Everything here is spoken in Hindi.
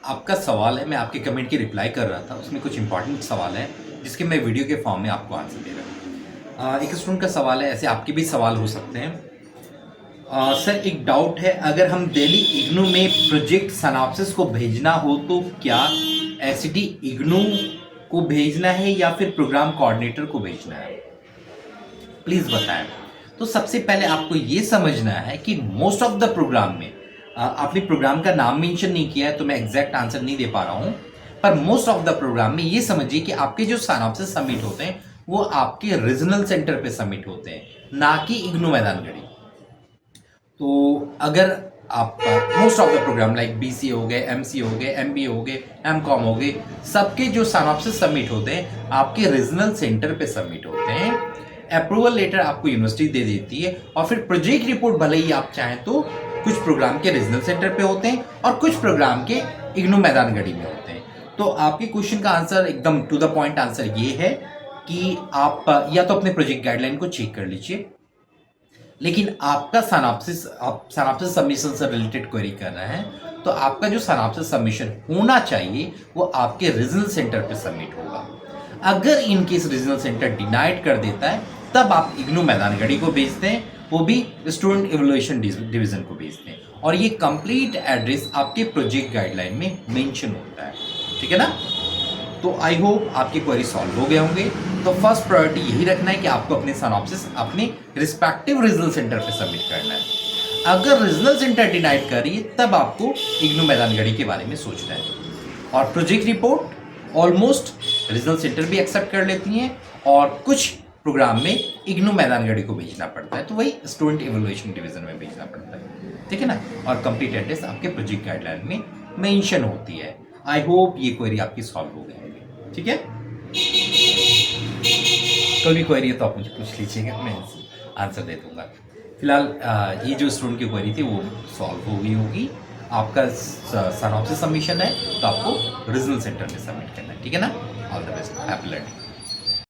आपका सवाल है, मैं आपके कमेंट की रिप्लाई कर रहा था, उसमें कुछ इंपॉर्टेंट सवाल है जिसके मैं वीडियो के फॉर्म में आपको आंसर दे रहा हूँ। एक स्टूडेंट का सवाल है, ऐसे आपके भी सवाल हो सकते हैं। सर एक डाउट है, अगर हम दिल्ली इग्नू में प्रोजेक्ट सनाप्सिस को भेजना हो तो क्या एसटी इग्नू को भेजना है या फिर प्रोग्राम कोऑर्डिनेटर को भेजना है, प्लीज बताएं। तो सबसे पहले आपको ये समझना है कि मोस्ट ऑफ द प्रोग्राम में आपने प्रोग्राम का नाम मेंशन नहीं किया है तो मैं एग्जैक्ट आंसर नहीं दे पा रहा हूं, पर मोस्ट ऑफ द प्रोग्राम में ये समझिए कि आपके जो सिनॉप्सिस सबमिट होते हैं वो आपके रीजनल सेंटर पे सबमिट होते हैं, ना कि इग्नू मैदानगढ़ी। तो अगर आप most of the programme like BC हो गए, एमसी हो गए, एमबी हो गए, एमकॉम हो गए, सबके जो सिनॉप्सिस सबमिट होते हैं आपके रीजनल सेंटर पे सबमिट होते हैं। अप्रूवल लेटर आपको यूनिवर्सिटी दे देती है और फिर प्रोजेक्ट रिपोर्ट भले ही आप चाहें तो कुछ प्रोग्राम के रीजनल सेंटर पे होते हैं और कुछ प्रोग्राम के इग्नू मैदानगढ़ी में होते हैं। तो आपके क्वेश्चन का आंसर एकदम टू द पॉइंट आंसर ये है कि आप या तो अपने प्रोजेक्ट गाइडलाइन को चेक कर लीजिए, लेकिन आपका सिनॉप्सिस, आप सिनॉप्सिस सबमिशन से रिलेटेड क्वेरी कर रहे हैं तो आपका जो सिनॉप्सिस सबमिशन होना चाहिए वो आपके रीजनल सेंटर पे सबमिट होगा। अगर इनकेस रीजनल सेंटर डिनाइड कर देता है तब आप इग्नू मैदानगढ़ी को भेजते हैं, वो भी स्टूडेंट इवैल्यूएशन डिवीजन को भेजते हैं और ये कंप्लीट एड्रेस आपके प्रोजेक्ट गाइडलाइन में मेंशन होता है, ठीक है ना। तो आई होप आपके क्वेरी सॉल्व हो गए होंगे। तो फर्स्ट प्रायोरिटी यही रखना है कि आपको अपने सिनॉप्सिस अपने रिस्पेक्टिव रीजनल सेंटर पे सबमिट करना है। अगर रीजनल सेंटर डिनाइड कर रही है तब आपको इग्नू मैदानगढ़ी के बारे में सोचना है। और project report almost regional centre भी एक्सेप्ट कर लेती हैं और कुछ प्रोग्राम में इग्नू मैदानगढ़ी को भेजना पड़ता है, तो वही स्टूडेंट इवैल्यूएशन डिवीजन में भेजना पड़ता है, ठीक है ना। और कंप्लीट एड्रेस आपके प्रोजेक्ट गाइडलाइन में मेंशन होती है। आई होप ये क्वेरी आपकी सॉल्व हो गई होगी, ठीक है। कोई भी क्वेरी है तो आप मुझे पूछ लीजिएगा, मैं आंसर दे दूंगा। फिलहाल ये जो स्टूडेंट की क्वेरी थी वो सॉल्व हो गई होगी। आपका सिनॉप्सिस सबमिशन है तो आपको रीजनल सेंटर में सबमिट करना है, ठीक है ना। All the best, happy learning.